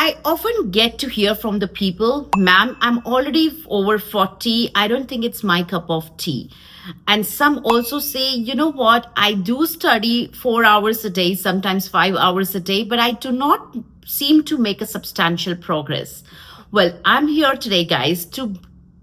I often get to hear from the people, ma'am, I'm already over 40. I don't think it's my cup of tea. And some also say, you know what, I do study 4 hours a day, sometimes 5 hours a day, but I do not seem to make a substantial progress. Well, I'm here today, guys, to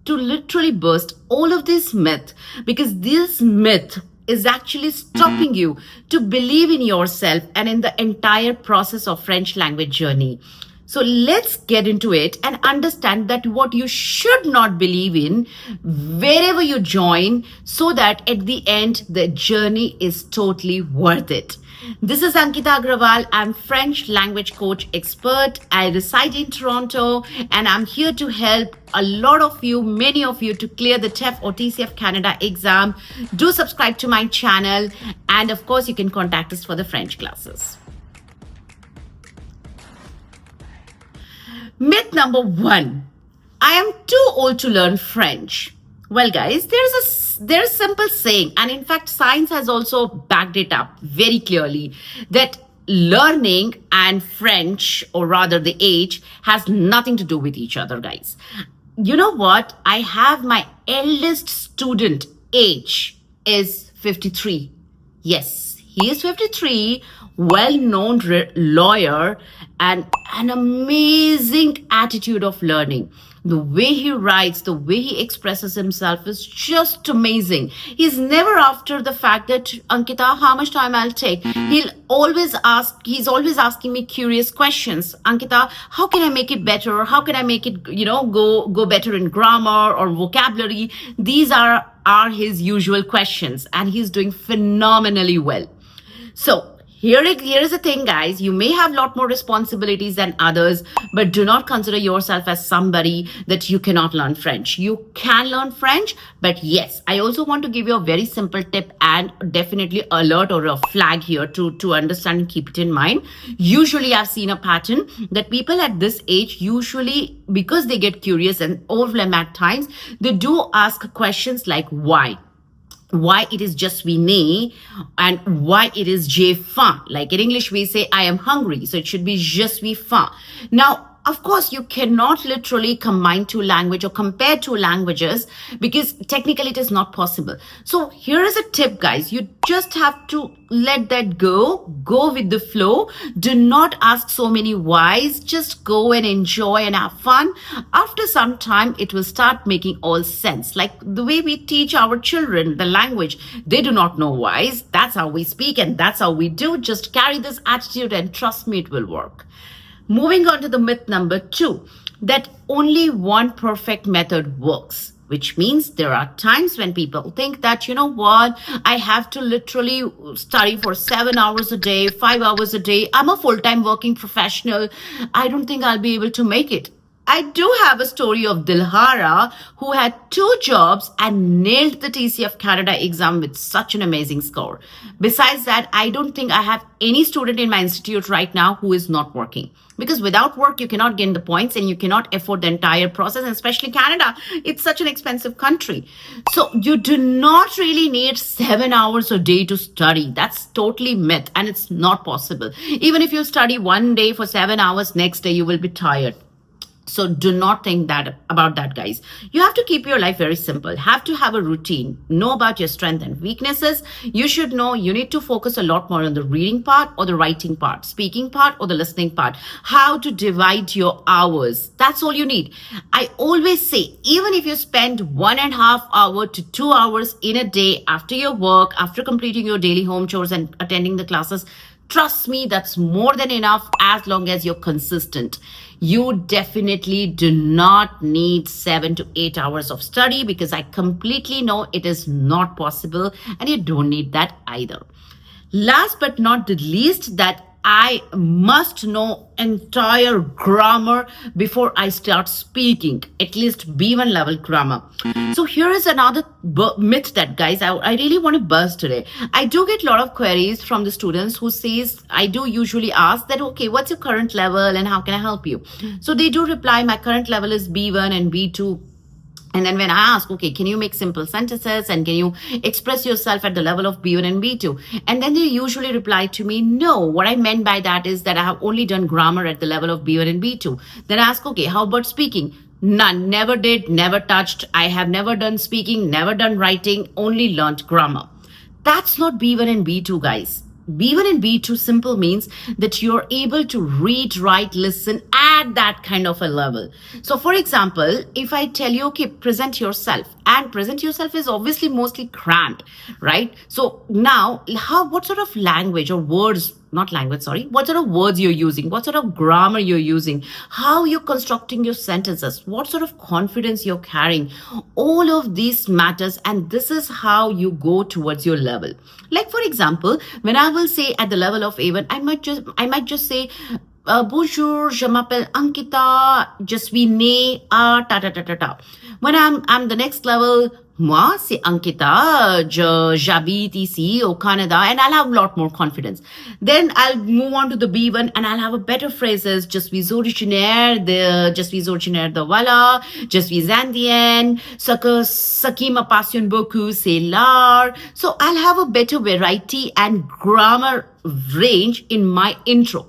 literally burst all of this myth, because this myth is actually stopping you to believe in yourself and in the entire process of French language journey. So let's get into it and understand that what you should not believe in wherever you join, so that at the end the journey is totally worth it. This is Ankita Agrawal. I'm French language coach expert. I reside in Toronto and I'm here to help a lot of you, many of you, to clear the TEF or TCF Canada exam. Do subscribe to my channel, and of course you can contact us for the French classes. Myth number 1. I am too old to learn French. Well, guys, there's a simple saying, and in fact, science has also backed it up very clearly, that learning and French, or rather the age, has nothing to do with each other, guys. You know what? I have my eldest student age is 53. Yes, he is 53, well-known lawyer, and an amazing attitude of learning. The way he writes, the way he expresses himself is just amazing. He's never after the fact that, Ankita, how much time I'll take. He's always asking me curious questions. Ankita, how can I make it better? How can I make it, go better in grammar or vocabulary? These are his usual questions, and he's doing phenomenally well. So here is the thing, guys. You may have a lot more responsibilities than others, but do not consider yourself as somebody that you cannot learn French. You can learn French, but yes, I also want to give you a very simple tip and definitely alert or a flag here to understand and keep it in mind. Usually, I've seen a pattern that people at this age, usually because they get curious and overwhelmed at times, they do ask questions like why it is je suis né, and why it is j'ai faim. Like in English, we say I am hungry, so it should be je suis faim. Now, of course, you cannot literally combine two languages or compare two languages, because technically it is not possible. So here is a tip, guys. You just have to let that go with the flow. Do not ask so many whys. Just go and enjoy and have fun. After some time, it will start making all sense. Like the way we teach our children the language, they do not know whys. That's how we speak and that's how we do. Just carry this attitude and trust me, it will work. Moving on to the myth number 2, that only one perfect method works, which means there are times when people think that, you know what, I have to literally study for 7 hours a day, 5 hours a day. I'm a full-time working professional. I don't think I'll be able to make it. I do have a story of Dilhara, who had 2 jobs and nailed the TCF Canada exam with such an amazing score. Besides that, I don't think I have any student in my institute right now who is not working. Because without work, you cannot gain the points and you cannot afford the entire process, and especially Canada. It's such an expensive country. So you do not really need 7 hours a day to study. That's totally myth, and it's not possible. Even if you study one day for 7 hours, next day you will be tired. So do not think about that, guys. You have to keep your life very simple. Have to have a routine. Know about your strengths and weaknesses. You should know you need to focus a lot more on the reading part or the writing part, speaking part or the listening part. How to divide your hours. That's all you need. I always say, even if you spend 1.5 hours to 2 hours in a day after your work, after completing your daily home chores and attending the classes, trust me, that's more than enough as long as you're consistent. You definitely do not need 7 to 8 hours of study, because I completely know it is not possible, and you don't need that either. Last but not the least, that I must know entire grammar before I start speaking, at least B1 level grammar. So here is another myth that, guys, I really want to burst today. I do get a lot of queries from the students who says, I do usually ask that, okay, what's your current level and how can I help you? So they do reply, my current level is B1 and B2. And then when I ask, okay, can you make simple sentences and can you express yourself at the level of B1 and B2? And then they usually reply to me, no. What I meant by that is that I have only done grammar at the level of B1 and B2. Then I ask, okay, how about speaking? None, never did, never touched. I have never done speaking, never done writing, only learnt grammar. That's not B1 and B2, guys. B1 and B2 simple means that you're able to read, write, listen at that kind of a level. So, for example, if I tell you, okay, present yourself, and present yourself is obviously mostly cramped, right? So now, what sort of language or words, not language, sorry, what sort of words you're using, what sort of grammar you're using, how you're constructing your sentences, what sort of confidence you're carrying, all of these matters, and this is how you go towards your level. Like for example, when I will say at the level of A1, I might just say bonjour, je m'appelle Ankita, je suis née à ta ta ta ta ta. When I'm the next level, moi c'est Ankita, j'habite ici au Canada, and I'll have a lot more confidence. Then I'll move on to the B1 and I'll have a better phrases. Je suis originaire de voilà, je suis indienne, ce qui me passionne beaucoup c'est l'art. So I'll have a better variety and grammar range in my intro.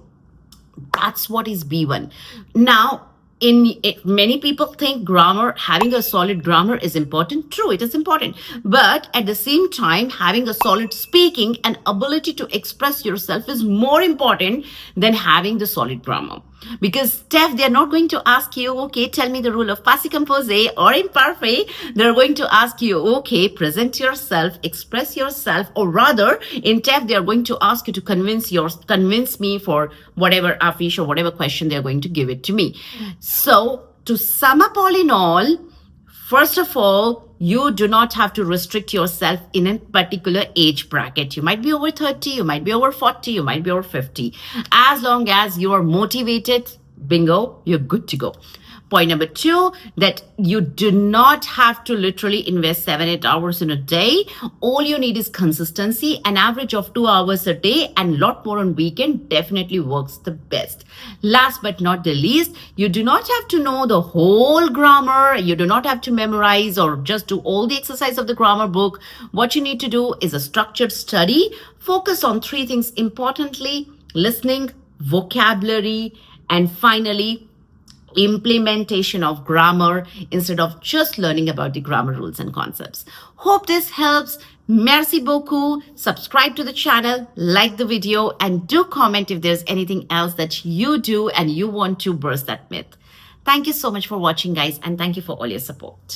That's what is B1. Now, many people think grammar, having a solid grammar is important. True, it is important. But at the same time, having a solid speaking and ability to express yourself is more important than having the solid grammar. Because Steph, they're not going to ask you, okay, tell me the rule of passé composé or imparfait. They're going to ask you, okay, present yourself, express yourself, or rather, in TEF, they're going to ask you to convince me for whatever affiche or whatever question they're going to give it to me. So, to sum up all in all, first of all, you do not have to restrict yourself in a particular age bracket. You might be over 30, you might be over 40, you might be over 50. As long as you are motivated, bingo, you're good to go. Point number 2, that you do not have to literally invest 7-8 hours in a day. All you need is consistency. An average of 2 hours a day and a lot more on weekend definitely works the best. Last but not the least, you do not have to know the whole grammar. You do not have to memorize or just do all the exercise of the grammar book. What you need to do is a structured study. Focus on 3 things importantly: listening, vocabulary, and finally, implementation of grammar instead of just learning about the grammar rules and concepts. Hope this helps. Merci beaucoup. Subscribe to the channel, like the video, and do comment if there's anything else that you do and you want to burst that myth. Thank you so much for watching, guys, and thank you for all your support.